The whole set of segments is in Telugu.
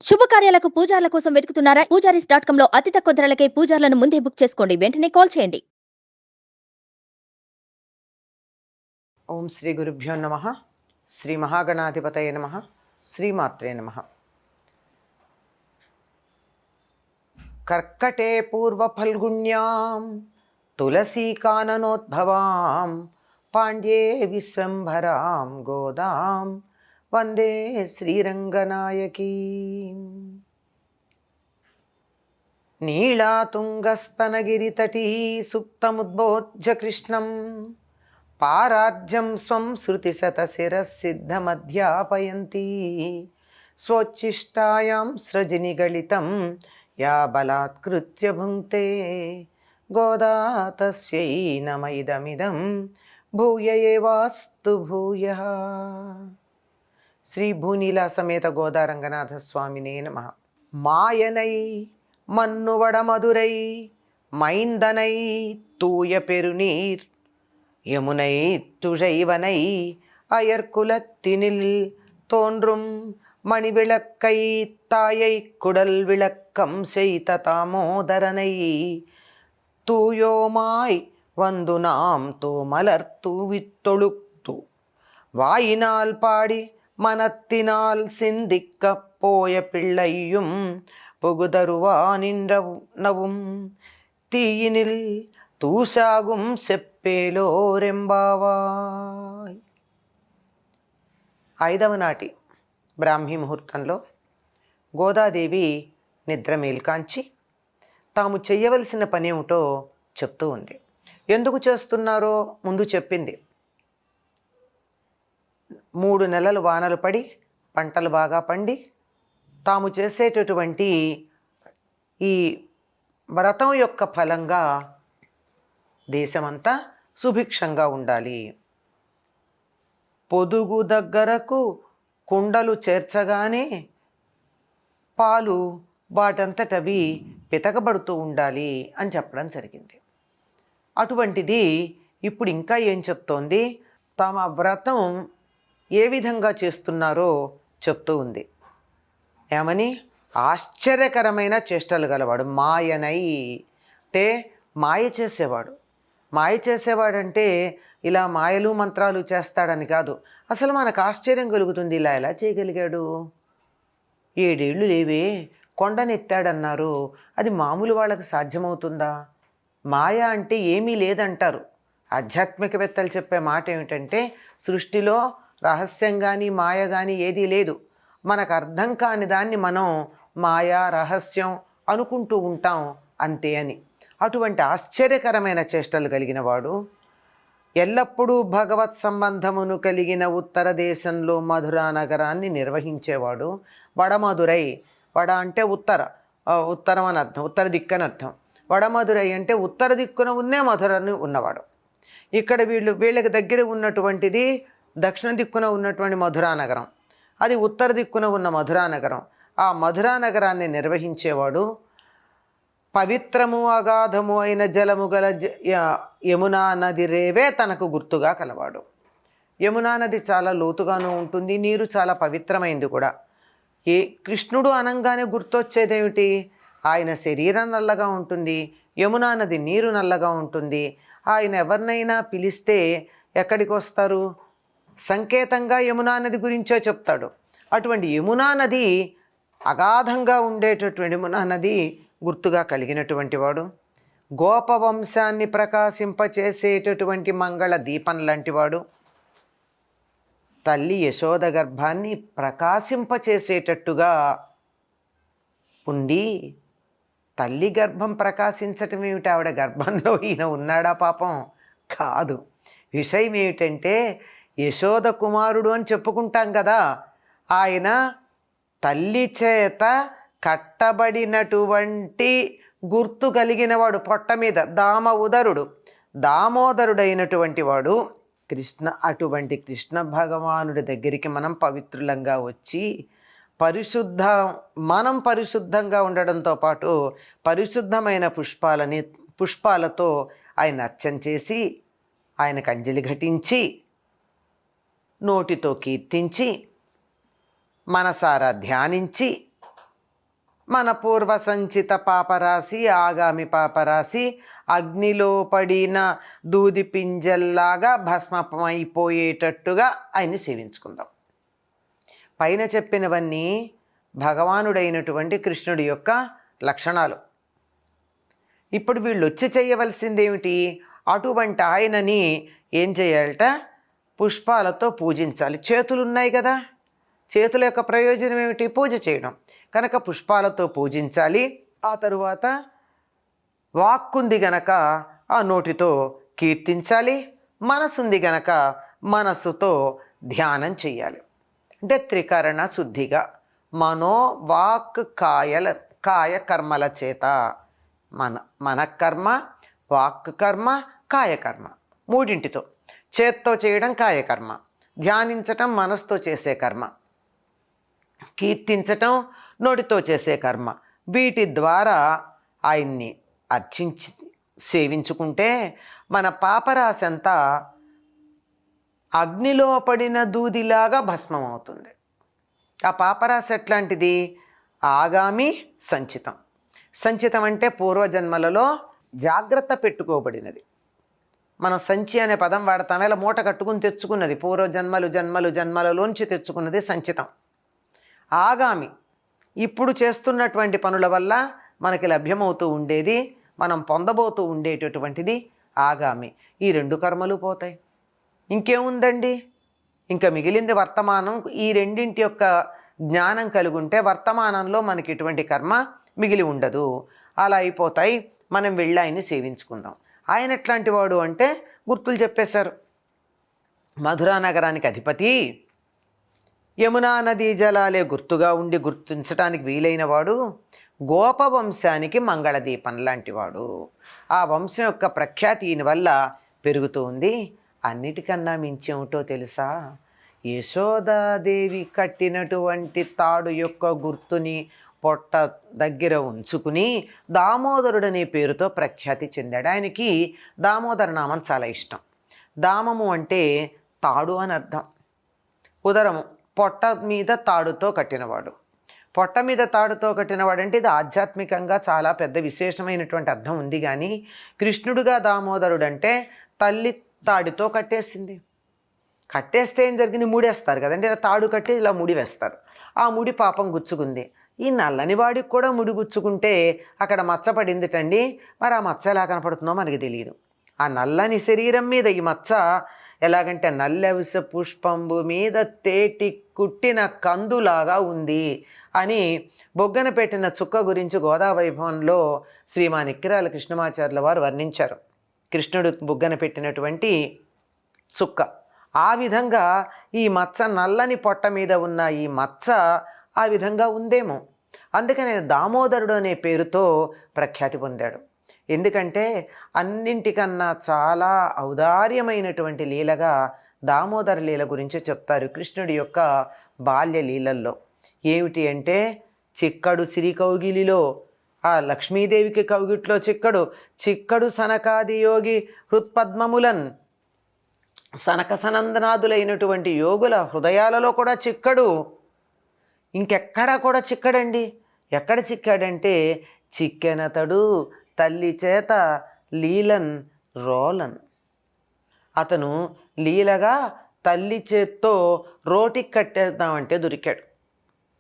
శుభకార్యాలకు పూజార్ల కోసం వెతుకుతున్నారా? పూజారీస్.com లో అతి తక్కువ ధరలకే పూజార్లను ముందే బుక్ చేసుకోండి. వెంటనే కాల్ చేయండి. ఓం శ్రీ గురుభ్యో నమః. శ్రీ మహాగణాధిపతయ నమః. శ్రీమాత్రే నమః. కర్కటే పూర్వఫల్గుణ్యాం తులసీకాననోద్భవాం పాండ్యే విశ్వంభరాం గోదాం వందే శ్రీరంగనాయకీ. నీళాతుంగస్తనగిరితటీ సుప్తముద్బోధ్య కృష్ణం పారార్జం స్వం శృతిశతశిరసిద్ధమధ్యాపయంతి స్వోచ్ఛిష్టాయాం సృజనిగళితం యా బలాత్కృత్య భుంక్తే గోదా తస్యై నమ ఇదమిదం భూయ ఏవాస్తు భూయః. శ్రీ భూనీలా సమేత గోదా రంగనాథ స్వామినే నమః. మాయనై మన్నువడమదురై మైందనై తూయ పెరునీర్ யமுனை துழைவனை அயர்குலத்தினில் தோன்றும் மணிவிளக்கை தாயை குடல் விளக்கம் செய்த தாமோதரனை தூயோமாய் வந்து நாம் தூமலர் தூவித்தொழுத்து வாயினால் பாடி மனத்தினால் சிந்திக்க போய பிள்ளையும் புகுதருவா நின்றவும் தீயினில் తూసాగుం సెప్పేలోరెంబావాయ్. 5వ నాటి బ్రాహ్మీ ముహూర్తంలో గోదాదేవి నిద్ర మేల్కాంచి తాము చెయ్యవలసిన పని ఏమిటో చెప్తూ ఉంది. ఎందుకు చేస్తున్నారో ముందు చెప్పింది. 3 నెలలు వానలు పడి పంటలు బాగా పండి తాము చేసేటటువంటి ఈ వ్రతం యొక్క ఫలంగా దేశమంతా సుభిక్షంగా ఉండాలి. పొదుగు దగ్గరకు కుండలు చేర్చగానే పాలు వాటంతటవి పితకబడుతూ ఉండాలి అని చెప్పడం జరిగింది. అటువంటిది ఇప్పుడు ఇంకా ఏం చెప్తోంది? తమ వ్రతం ఏ విధంగా చేస్తున్నారో చెప్తూ ఉంది. ఏమని? ఆశ్చర్యకరమైన చేష్టలు గలవాడు. మాయనై అంటే మాయ చేసేవాడు. మాయ చేసేవాడంటే ఇలా మాయలు మంత్రాలు చేస్తాడని కాదు. అసలు మనకు ఆశ్చర్యం కలుగుతుంది. ఇలా ఎలా చేయగలిగాడు? 7 ఏళ్ళు లేవే కొండనెత్తాడన్నారు. అది మామూలు వాళ్ళకి సాధ్యమవుతుందా? మాయ అంటే ఏమీ లేదంటారు. ఆధ్యాత్మికవేత్తలు చెప్పే మాట ఏమిటంటే సృష్టిలో రహస్యం కానీ మాయ కానీ ఏదీ లేదు. మనకు అర్థం కాని దాన్ని మనం మాయా రహస్యం అనుకుంటూ ఉంటాం అంతే అని. అటువంటి ఆశ్చర్యకరమైన చేష్టలు కలిగిన వాడు, ఎల్లప్పుడూ భగవత్ సంబంధమును కలిగిన ఉత్తర దేశంలో మధురా నగరాన్ని నిర్వహించేవాడు. వడమధురై, వడ అంటే ఉత్తరం అని అర్థం, ఉత్తర దిక్కని అర్థం. వడమధురై అంటే ఉత్తర దిక్కున ఉన్నే మధురని ఉన్నవాడు. ఇక్కడ వీళ్ళకి దగ్గర ఉన్నటువంటిది దక్షిణ దిక్కున ఉన్నటువంటి మధురా నగరం, అది ఉత్తర దిక్కున ఉన్న మధురా నగరం. ఆ మధురా నగరాన్ని నిర్వహించేవాడు. పవిత్రము అగాధము అయిన జలము గల యమునా నది రేవే తనకు గుర్తుగా కలవాడు. యమునా నది చాలా లోతుగాను ఉంటుంది, నీరు చాలా పవిత్రమైంది కూడా. కృష్ణుడు అనంగానే గుర్తొచ్చేదేమిటి? ఆయన శరీరం నల్లగా ఉంటుంది, యమునా నది నీరు నల్లగా ఉంటుంది. ఆయన ఎవరినైనా పిలిస్తే ఎక్కడికి వస్తారు? సంకేతంగా యమునా నది గురించే చెప్తాడు. అటువంటి యమునా నది, అగాధంగా ఉండేటటువంటి యమునా నది గుర్తుగా కలిగినటువంటి వాడు. గోపవంశాన్ని ప్రకాశింపచేసేటటువంటి మంగళ దీపం లాంటివాడు. తల్లి యశోద గర్భాన్ని ప్రకాశింపచేసేటట్టుగా ఉండి, తల్లి గర్భం ప్రకాశించటం ఏమిటి? ఆవిడ గర్భంలో ఈయన ఉన్నాడా? పాపం కాదు. విషయం ఏమిటంటే యశోద కుమారుడు అని చెప్పుకుంటాం కదా, ఆయన తల్లి చేత కట్టబడినటువంటి గుర్తు కలిగినవాడు. పొట్ట మీద దామోదరుడైనటువంటి వాడు కృష్ణ. అటువంటి కృష్ణ భగవానుడి దగ్గరికి మనం పవిత్రులంగా వచ్చి మనం పరిశుద్ధంగా ఉండడంతో పాటు పరిశుద్ధమైన పుష్పాలతో ఆయన అర్చన చేసి, ఆయనకు అంజలి ఘటించి, నోటితో కీర్తించి, మనసారా ధ్యానించి మన పూర్వ సంచిత పాపరాశి ఆగామి పాపరాశి అగ్నిలో పడిన దూది పింజల్లాగా భస్మమైపోయేటట్టుగా ఆయన్ని సేవించుకుందాం. పైన చెప్పినవన్నీ భగవానుడైనటువంటి కృష్ణుడి యొక్క లక్షణాలు. ఇప్పుడు వీళ్ళు వచ్చి చేయవలసిందేమిటి? అటువంటి ఆయనని ఏం చేయాలట? పుష్పాలతో పూజించాలి. చేతులు ఉన్నాయి కదా, చేతుల యొక్క ప్రయోజనం ఏమిటి? పూజ చేయడం. కనుక పుష్పాలతో పూజించాలి. ఆ తరువాత వాక్కుంది గనక ఆ నోటితో కీర్తించాలి. మనసుంది గనక మనస్సుతో ధ్యానం చెయ్యాలి. అంటే త్రికరణ శుద్ధిగా మనో వాక్ కాయ కర్మల చేత మనకర్మ, వాక్ కర్మ, కాయకర్మ మూడింటితో. చేత్తో చేయడం కాయకర్మ, ధ్యానించటం మనసుతో చేసే కర్మ, కీర్తించటం నోటితో చేసే కర్మ. వీటి ద్వారా ఆయన్ని అర్చించి సేవించుకుంటే మన పాపరాశి అంతా అగ్నిలో పడిన దూదిలాగా భస్మం అవుతుంది. ఆ పాపరాశి ఎట్లాంటిది? ఆగామి సంచితం. సంచితం అంటే పూర్వజన్మలలో జాగ్రత్త పెట్టుకోబడినది. మనం సంచి అనే పదం వాడతాం, ఇలా మూట కట్టుకుని తెచ్చుకున్నది. జన్మలలోంచి తెచ్చుకున్నది సంచితం. ఆగామి ఇప్పుడు చేస్తున్నటువంటి పనుల వల్ల మనకి లభ్యమవుతూ ఉండేది, మనం పొందబోతూ ఉండేటటువంటిది ఆగామి. ఈ రెండు కర్మలు పోతాయి. ఇంకేముందండి? ఇంకా మిగిలింది వర్తమానం. ఈ రెండింటి యొక్క జ్ఞానం కలిగి ఉంటే వర్తమానంలో మనకి ఎటువంటి కర్మ మిగిలి ఉండదు. అలా అయిపోతాయి. మనం వెళ్ళి ఆయన్ని సేవించుకుందాం. ఆయన ఎట్లాంటి వాడు అంటే గుర్తులు చెప్పేశారు. మధురా నగరానికి అధిపతి, యమునా నదీ జలాలే గుర్తుగా ఉండి గుర్తించడానికి వీలైన వాడు, గోపవంశానికి మంగళదీపం లాంటివాడు. ఆ వంశం యొక్క ప్రఖ్యాతి ఈయన వల్ల పెరుగుతూ ఉంది. అన్నిటికన్నా మించేమిటో తెలుసా? యశోదాదేవి కట్టినటువంటి తాడు యొక్క గుర్తుని పొట్ట దగ్గర ఉంచుకుని దామోదరుడనే పేరుతో ప్రఖ్యాతి చెందాడు. ఆయనకి దామోదర నామం చాలా ఇష్టం. దామము అంటే తాడు అని అర్థం. ఉదరము పొట్ట మీద తాడుతో కట్టినవాడు. పొట్ట మీద తాడుతో కట్టినవాడు అంటే ఇది ఆధ్యాత్మికంగా చాలా పెద్ద విశేషమైనటువంటి అర్థం ఉంది. కానీ కృష్ణుడుగా దామోదరుడు అంటే తల్లి తాడితో కట్టేసింది. కట్టేస్తే ఏం జరిగింది? ముడేస్తారు కదండి. ఇలా తాడు కట్టి ఇలా ముడి వేస్తారు. ఆ ముడి పాపం గుచ్చుకుంది. ఈ నల్లని వాడికి కూడా ముడి గుచ్చుకుంటే అక్కడ మచ్చ పడిందిటండి. మరి ఆ మచ్చ ఎలా కనపడుతుందో మనకి తెలియదు. ఆ నల్లని శరీరం మీద ఈ మచ్చ ఎలాగంటే నల్లవిస పుష్పంబు మీద తేటి కుట్టిన కందులాగా ఉంది అని బొగ్గన పెట్టిన చుక్క గురించి గోదావైభవంలో శ్రీమాన్ ఇక్కిరాల కృష్ణమాచార్యుల వారు వర్ణించారు. కృష్ణుడు బొగ్గన పెట్టినటువంటి చుక్క ఆ విధంగా ఈ మచ్చ, నల్లని పొట్ట మీద ఉన్న ఈ మచ్చ ఆ విధంగా ఉందేమో. అందుకని దామోదరుడు అనే పేరుతో ప్రఖ్యాతి పొందాడు. ఎందుకంటే అన్నింటికన్నా చాలా ఔదార్యమైనటువంటి లీలగా దామోదర లీల గురించి చెప్తారు కృష్ణుడి యొక్క బాల్య లీలల్లో. ఏమిటి అంటే చిక్కడు సిరి కౌగిలిలో ఆ లక్ష్మీదేవికి కౌగిట్లో చిక్కడు సనకాది యోగి హృత్పద్మములన్, సనక సనందనాదులైనటువంటి యోగుల హృదయాలలో కూడా చిక్కడు. ఇంకెక్కడా కూడా చిక్కడండి. ఎక్కడ చిక్కాడంటే చిక్కెనతడు తల్లి చేత లీలన్ రోలన్. అతను లీలగా తల్లి చేత్తో రోటికి కట్టేద్దామంటే దొరికాడు.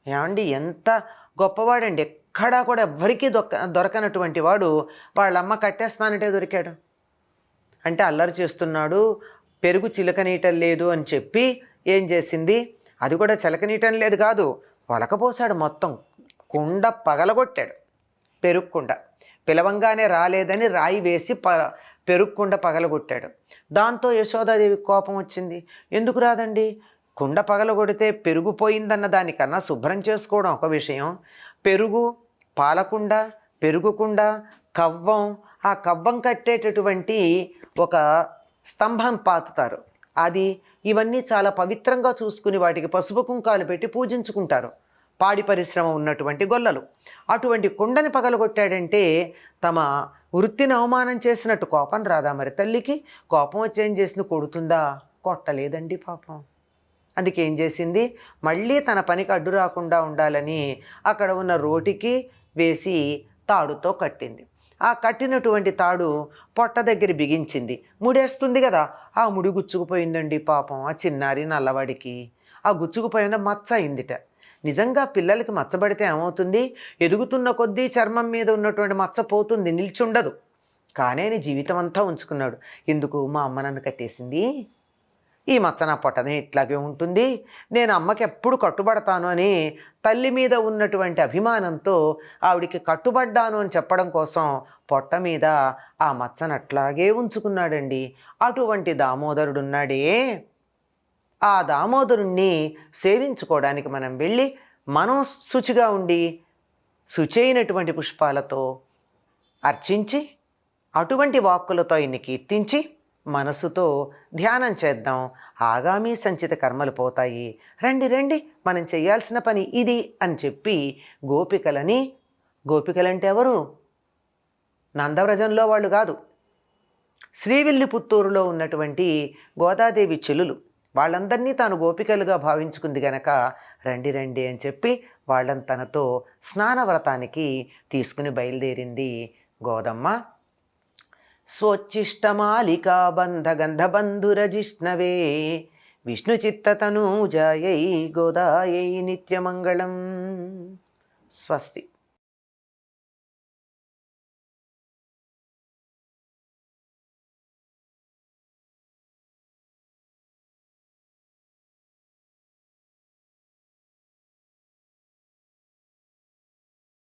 ఏమండి ఎంత గొప్పవాడండి. ఎక్కడా కూడా ఎవ్వరికీ దొరకనటువంటి వాడు వాళ్ళమ్మ కట్టేస్తానంటే దొరికాడు. అంటే అల్లరి చేస్తున్నాడు, పెరుగు చిలకనీయటం లేదు అని చెప్పి ఏం చేసింది? అది కూడా చిలకనీయటం లేదు కాదు, వలకపోసాడు. మొత్తం కుండ పగలగొట్టాడు. పెరుగు కుండ పిలవంగానే రాలేదని రాయి వేసి పెరుగు కుండ పగలగొట్టాడు. దాంతో యశోదాదేవి కోపం వచ్చింది. ఎందుకు రాదండి? కుండ పగలగొడితే పెరుగు పోయిందన్న దానికన్నా శుభ్రం చేసుకోవడం ఒక విషయం. పెరుగు, పాలకుండ, పెరుగుకుండ, కవ్వం, ఆ కవ్వం కట్టేటటువంటి ఒక స్తంభం పాతుతారు. ఇవన్నీ చాలా పవిత్రంగా చూసుకుని వాటికి పసుపు కుంకాలు పెట్టి పూజించుకుంటారు పాడి పరిశ్రమ ఉన్నటువంటి గొల్లలు. అటువంటి కుండని పగలగొట్టాడంటే తమ వృత్తిని అవమానం చేసినట్టు కోపం రాదా? మరి తల్లికి కోపం వచ్చి ఏం చేసింది? కొడుతుందా? కొట్టలేదండి పాపం. అందుకేం చేసింది? మళ్ళీ తన పనికి అడ్డు రాకుండా ఉండాలని అక్కడ ఉన్న రోటికి వేసి తాడుతో కట్టింది. ఆ కట్టినటువంటి తాడు పొట్ట దగ్గర బిగించింది. ముడేస్తుంది కదా, ఆ ముడి గుచ్చుకుపోయిందండి పాపం ఆ చిన్నారి నల్లవాడికి. ఆ గుచ్చుకుపోయిన మచ్చ అయిందిట. నిజంగా పిల్లలకి మచ్చబడితే ఏమవుతుంది? ఎదుగుతున్న కొద్దీ చర్మం మీద ఉన్నటువంటి మచ్చ పోతుంది, నిల్చుండదు. కానీ ఆయన జీవితం అంతా ఉంచుకున్నాడు. ఎందుకు? మా అమ్మ నన్ను కట్టేసింది, ఈ మచ్చ నా పొట్టనే ఇట్లాగే ఉంటుంది, నేను అమ్మకి ఎప్పుడు కట్టుబడతాను అని తల్లి మీద ఉన్నటువంటి అభిమానంతో ఆవిడికి కట్టుబడ్డాను అని చెప్పడం కోసం పొట్ట మీద ఆ మచ్చను అట్లాగే ఉంచుకున్నాడండి. అటువంటి దామోదరుడున్నాడే, ఆ దామోదరుణ్ణి సేవించుకోవడానికి మనం వెళ్ళి మనం శుచిగా ఉండి శుచైనటువంటి పుష్పాలతో అర్చించి అటువంటి వాక్కులతో ఆయన్ని కీర్తించి మనసుతో ధ్యానం చేద్దాం. ఆగామి సంచిత కర్మలు పోతాయి. రండి రండి, మనం చేయాల్సిన పని ఇది అని చెప్పి గోపికలని, గోపికలంటే ఎవరు? నందవ్రజంలో వాళ్ళు కాదు, శ్రీవిల్లిపుత్తూరులో ఉన్నటువంటి గోదాదేవి చెల్లులు, వాళ్ళందరినీ తాను గోపికలుగా భావించుకుంది గనక రండి రండి అని చెప్పి వాళ్ళని తనతో స్నానవ్రతానికి తీసుకుని బయలుదేరింది గోదమ్మ. స్వోచ్చిష్టమాలికాబంధగంధబంధురజిష్ణవే విష్ణుచిత్తతనూజాయై గోదాయై నిత్యమంగళం. స్వస్తి.